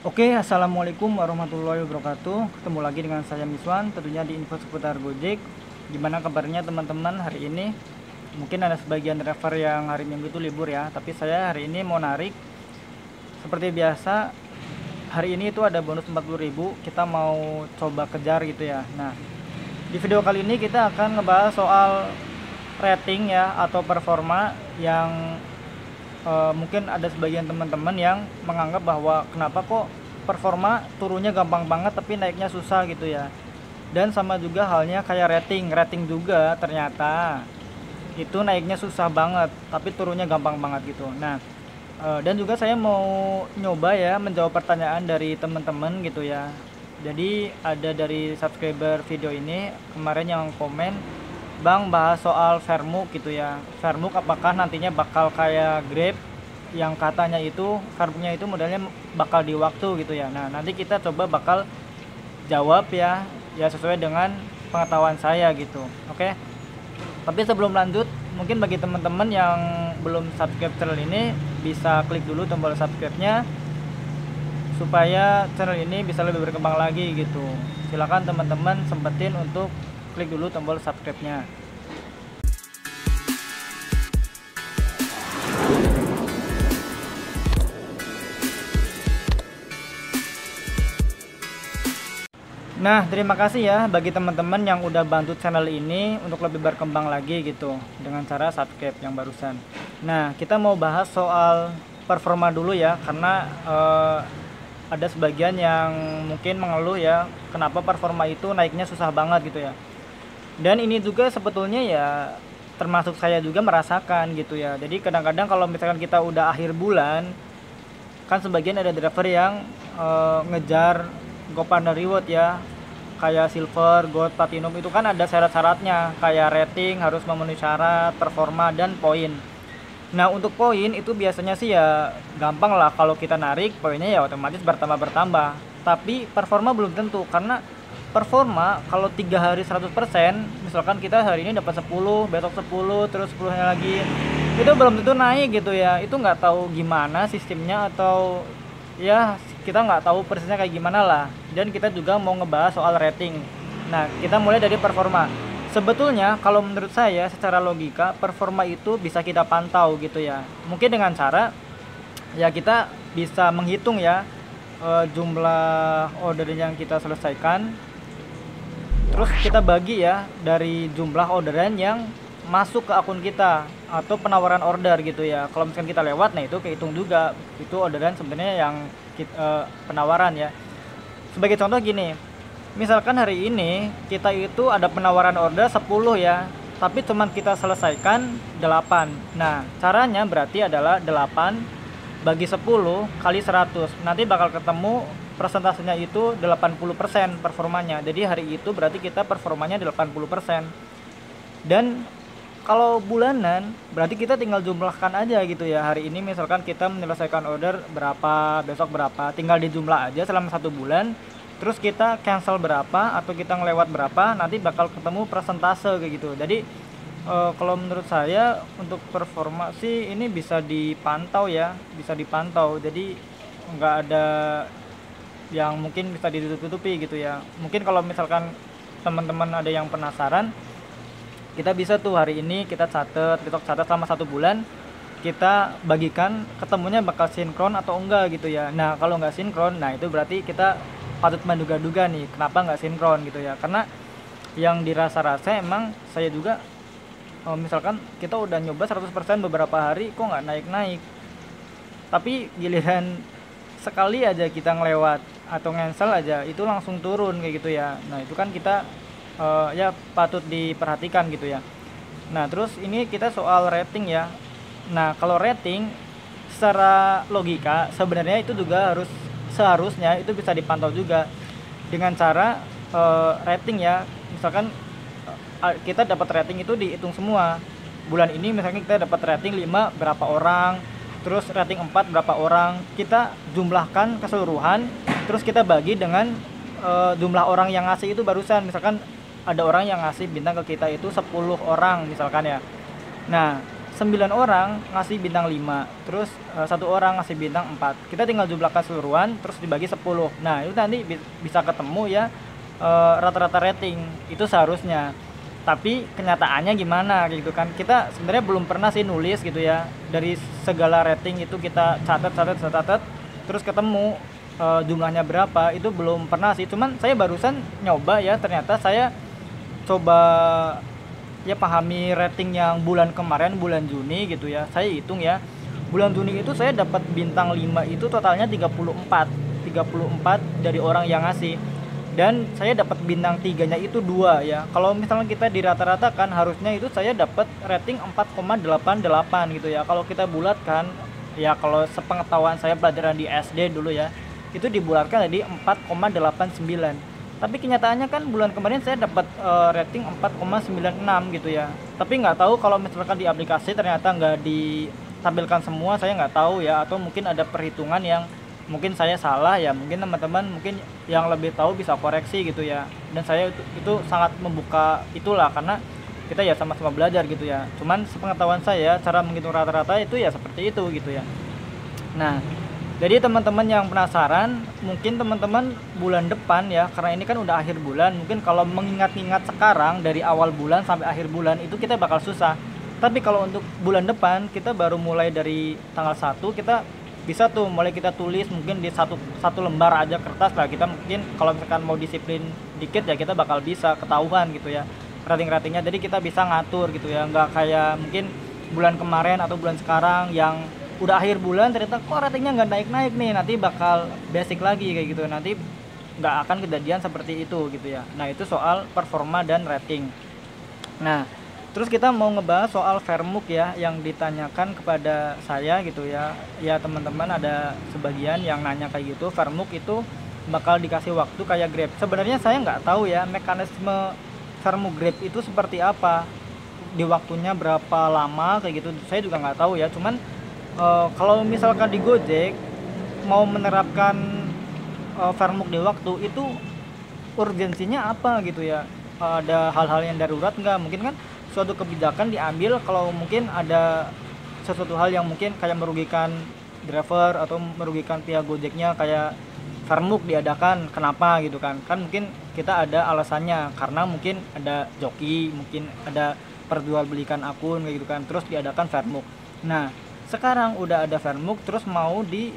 Oke, assalamualaikum warahmatullahi wabarakatuh. Ketemu lagi dengan saya Miswan, tentunya di info seputar Gojek. Gimana kabarnya teman-teman hari ini? Mungkin ada sebagian driver yang hari Minggu itu libur ya, tapi saya hari ini mau narik. Seperti biasa, hari ini itu ada bonus 40.000. Kita mau coba kejar gitu ya. Nah, di video kali ini kita akan ngebahas soal rating ya atau performa yang mungkin ada sebagian teman-teman yang menganggap bahwa kenapa kok performa turunnya gampang banget tapi naiknya susah gitu ya. Dan sama juga halnya kayak rating juga ternyata itu naiknya susah banget tapi turunnya gampang banget gitu. Nah, dan juga saya mau nyoba ya menjawab pertanyaan dari teman-teman gitu ya. Jadi ada dari subscriber video ini kemarin yang komen, Bang bahas soal Vermuk gitu ya. Vermuk apakah nantinya bakal kayak Grab yang katanya itu Vermuknya itu modelnya bakal di waktu gitu ya. Nah, nanti kita coba bakal jawab ya sesuai dengan pengetahuan saya gitu. Oke. Tapi sebelum lanjut, mungkin bagi teman-teman yang belum subscribe channel ini bisa klik dulu tombol subscribe-nya supaya channel ini bisa lebih berkembang lagi gitu. Silakan teman-teman sempetin untuk klik dulu tombol subscribe-nya. Nah, terima kasih ya bagi teman-teman yang udah bantu channel ini untuk lebih berkembang lagi gitu dengan cara subscribe yang barusan. Nah, kita mau bahas soal performa dulu ya, karena ada sebagian yang mungkin mengeluh ya kenapa performa itu naiknya susah banget gitu ya. Dan ini juga sebetulnya ya termasuk saya juga merasakan gitu ya. Jadi kadang-kadang kalau misalkan kita udah akhir bulan, kan sebagian ada driver yang ngejar GoPartner Reward ya, kayak silver, gold, platinum itu kan ada syarat-syaratnya, kayak rating harus memenuhi syarat, performa, dan poin. Nah, untuk poin itu biasanya sih ya gampang lah, kalau kita narik poinnya ya otomatis bertambah. Tapi performa belum tentu, karena performa kalau 3 hari 100%, misalkan kita hari ini dapat 10, besok 10, terus 10-nya lagi, itu belum tentu naik gitu ya. Itu nggak tahu gimana sistemnya, atau ya kita nggak tahu persisnya kayak gimana lah. Dan kita juga mau ngebahas soal rating. Nah, kita mulai dari performa. Sebetulnya kalau menurut saya secara logika performa itu bisa kita pantau gitu ya. Mungkin dengan cara ya kita bisa menghitung ya jumlah order yang kita selesaikan. Terus kita bagi ya dari jumlah orderan yang masuk ke akun kita atau penawaran order gitu ya. Kalau misalkan kita lewat, nah itu kehitung juga. Itu orderan sebenarnya yang penawaran ya. Sebagai contoh gini, misalkan hari ini kita itu ada penawaran order 10 ya, tapi cuman kita selesaikan 8. Nah, caranya berarti adalah 8 bagi 10 kali 100. Nanti bakal ketemu persentasenya itu 80% performanya. Jadi hari itu berarti kita performanya 80%. Dan kalau bulanan berarti kita tinggal jumlahkan aja gitu ya. Hari ini misalkan kita menyelesaikan order berapa, besok berapa, tinggal dijumlah aja selama 1 bulan. Terus kita cancel berapa atau kita ngelewat berapa, nanti bakal ketemu persentase kayak gitu. Jadi kalau menurut saya untuk performa sih ini bisa dipantau ya, bisa dipantau. Jadi nggak ada yang mungkin bisa ditutupi gitu ya. Mungkin kalau misalkan teman-teman ada yang penasaran, kita bisa tuh hari ini kita catat selama 1 bulan, kita bagikan ketemunya bakal sinkron atau enggak gitu ya. Nah, kalau nggak sinkron, nah itu berarti kita patut menduga-duga nih kenapa nggak sinkron gitu ya. Karena yang dirasa-rasa emang saya juga misalkan kita udah nyoba 100% beberapa hari kok nggak naik-naik, tapi giliran sekali aja kita ngelewat atau cancel aja itu langsung turun kayak gitu ya. Nah, itu kan kita ya patut diperhatikan gitu ya. Nah, terus ini kita soal rating ya. Nah, kalau rating secara logika sebenarnya itu juga seharusnya itu bisa dipantau juga dengan cara rating ya. Misalkan kita dapat rating itu dihitung semua. Bulan ini misalnya kita dapat rating 5 berapa orang, terus rating 4 berapa orang, kita jumlahkan keseluruhan, terus kita bagi dengan jumlah orang yang ngasih itu barusan. Misalkan ada orang yang ngasih bintang ke kita itu 10 orang misalkan ya. Nah, 9 orang ngasih bintang 5, terus satu orang ngasih bintang 4. Kita tinggal jumlahkan keseluruhan terus dibagi 10. Nah, itu nanti bisa ketemu ya rata-rata rating itu seharusnya. Tapi kenyataannya gimana gitu kan, kita sebenarnya belum pernah sih nulis gitu ya dari segala rating itu kita catat terus ketemu jumlahnya berapa, itu belum pernah sih. Cuman saya barusan nyoba ya, ternyata saya coba ya pahami rating yang bulan kemarin, bulan Juni gitu ya. Saya hitung ya, bulan Juni itu saya dapat bintang 5 itu totalnya 34 dari orang yang ngasih, dan saya dapat bintang 3-nya itu 2 ya. Kalau misalnya kita dirata-ratakan harusnya itu saya dapat rating 4,88 gitu ya. Kalau kita bulatkan ya, kalau sepengetahuan saya pelajaran di SD dulu ya, itu dibulatkan jadi 4,89. Tapi kenyataannya kan bulan kemarin saya dapat rating 4,96 gitu ya. Tapi nggak tahu kalau misalkan di aplikasi ternyata nggak ditampilkan semua, saya nggak tahu ya. Atau mungkin ada perhitungan yang mungkin saya salah ya. Mungkin teman-teman mungkin yang lebih tahu bisa koreksi gitu ya. Dan saya itu sangat membuka itulah, karena kita ya sama-sama belajar gitu ya. Cuman sepengetahuan saya cara menghitung rata-rata itu ya seperti itu gitu ya. Nah, jadi teman-teman yang penasaran, mungkin teman-teman bulan depan ya, karena ini kan udah akhir bulan, mungkin kalau mengingat-ingat sekarang dari awal bulan sampai akhir bulan itu kita bakal susah. Tapi kalau untuk bulan depan kita baru mulai dari tanggal 1, kita bisa tuh mulai kita tulis mungkin di satu lembar aja kertas lah. Kita mungkin kalau misalkan mau disiplin dikit ya kita bakal bisa ketahuan gitu ya rating-ratingnya. Jadi kita bisa ngatur gitu ya, nggak kayak mungkin bulan kemarin atau bulan sekarang yang udah akhir bulan ternyata kok ratingnya nggak naik-naik nih, nanti bakal basic lagi kayak gitu, nanti nggak akan kejadian seperti itu gitu ya. Nah, itu soal performa dan rating. Nah, terus kita mau ngebahas soal Vermuk ya, yang ditanyakan kepada saya gitu ya. Ya teman-teman ada sebagian yang nanya kayak gitu, Vermuk itu bakal dikasih waktu kayak Grab. Sebenarnya saya nggak tahu ya mekanisme Vermuk Grab itu seperti apa, di waktunya berapa lama kayak gitu, saya juga nggak tahu ya. Cuman kalau misalkan di Gojek mau menerapkan Vermuk di waktu itu urgensinya apa gitu ya, ada hal-hal yang darurat nggak? Mungkin kan suatu kebijakan diambil kalau mungkin ada sesuatu hal yang mungkin kayak merugikan driver atau merugikan pihak Gojeknya, kayak Vermuk diadakan kenapa gitu kan mungkin kita ada alasannya, karena mungkin ada joki, mungkin ada perjualbelikan akun kayak gitu kan, terus diadakan Vermuk. Nah, sekarang udah ada Vermuk terus mau di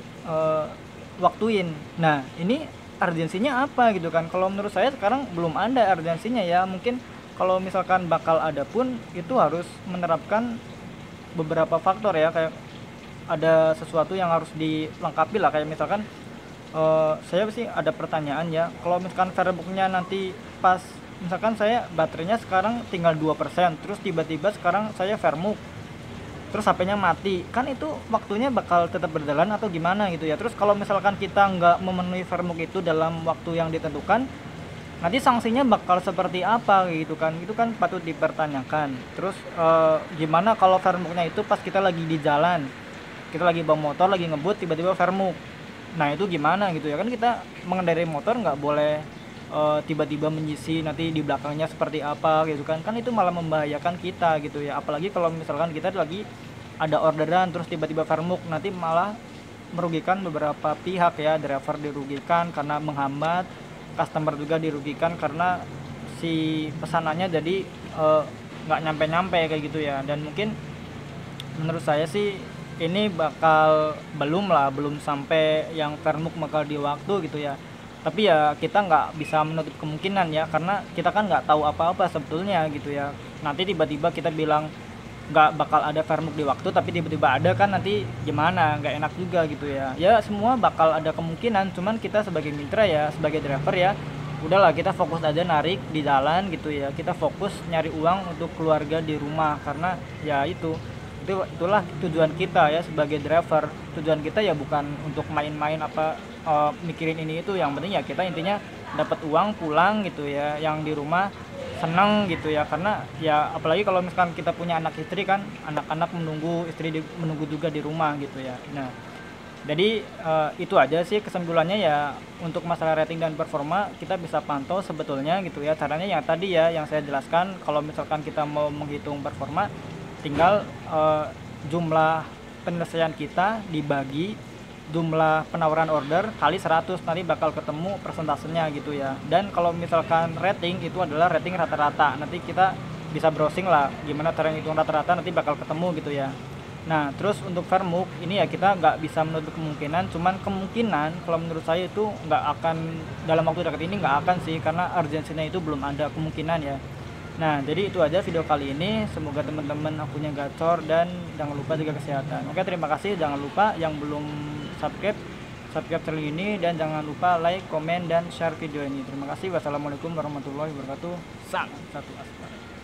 waktuin. Nah, ini urgensinya apa gitu kan? Kalau menurut saya sekarang belum ada urgensinya ya. Mungkin kalau misalkan bakal ada pun itu harus menerapkan beberapa faktor ya, kayak ada sesuatu yang harus dilengkapi lah, kayak misalkan saya sih ada pertanyaan ya, kalau misalkan Vermuknya nanti pas misalkan saya baterainya sekarang tinggal 2%, terus tiba-tiba sekarang saya Vermuk terus HP-nya mati, kan itu waktunya bakal tetap berjalan atau gimana gitu ya. Terus kalau misalkan kita nggak memenuhi Vermuk itu dalam waktu yang ditentukan, nanti sanksinya bakal seperti apa gitu kan, itu kan patut dipertanyakan. Terus gimana kalau Vermuknya itu pas kita lagi di jalan, kita lagi bawa motor lagi ngebut tiba-tiba Vermuk, nah itu gimana gitu ya. Kan kita mengendarai motor nggak boleh tiba-tiba menyisi nanti di belakangnya seperti apa gitu kan itu malah membahayakan kita gitu ya. Apalagi kalau misalkan kita lagi ada orderan terus tiba-tiba Vermuk, nanti malah merugikan beberapa pihak ya, driver dirugikan karena menghambat, customer juga dirugikan karena si pesanannya jadi nggak nyampe-nyampe kayak gitu ya. Dan mungkin menurut saya sih ini bakal belum sampai yang Vermuk bakal di waktu gitu ya. Tapi ya kita nggak bisa menutup kemungkinan ya, karena kita kan nggak tahu apa-apa sebetulnya gitu ya. Nanti tiba-tiba kita bilang nggak bakal ada Vermuk di waktu tapi tiba-tiba ada, kan nanti gimana, nggak enak juga gitu ya. Ya semua bakal ada kemungkinan, cuman kita sebagai mitra ya, sebagai driver ya udahlah kita fokus aja narik di jalan gitu ya. Kita fokus nyari uang untuk keluarga di rumah, karena ya itulah tujuan kita ya sebagai driver. Tujuan kita ya bukan untuk main-main apa mikirin ini itu. Yang penting ya kita intinya dapat uang pulang gitu ya, yang di rumah senang gitu ya. Karena ya apalagi kalau misalkan kita punya anak istri kan, anak-anak menunggu, istri menunggu juga di rumah gitu ya. Nah, jadi itu aja sih kesimpulannya ya. Untuk masalah rating dan performa kita bisa pantau sebetulnya gitu ya. Caranya yang tadi ya yang saya jelaskan, kalau misalkan kita mau menghitung performa tinggal jumlah penyelesaian kita dibagi jumlah penawaran order kali 100, nanti bakal ketemu persentasenya gitu ya. Dan kalau misalkan rating itu adalah rating rata-rata, nanti kita bisa browsing lah gimana cara ngitung rata-rata, nanti bakal ketemu gitu ya. Nah terus untuk Vermuk ini ya kita nggak bisa menutup kemungkinan, cuman kemungkinan kalau menurut saya itu nggak akan dalam waktu dekat ini, nggak akan sih, karena urgensinya itu belum ada kemungkinan ya. Nah jadi itu aja video kali ini, semoga teman-teman akunnya gacor dan jangan lupa jaga kesehatan. Oke, terima kasih, jangan lupa yang belum subscribe channel ini, dan jangan lupa like, komen, dan share video ini. Terima kasih, wassalamualaikum warahmatullahi wabarakatuh. Sang satu asmara.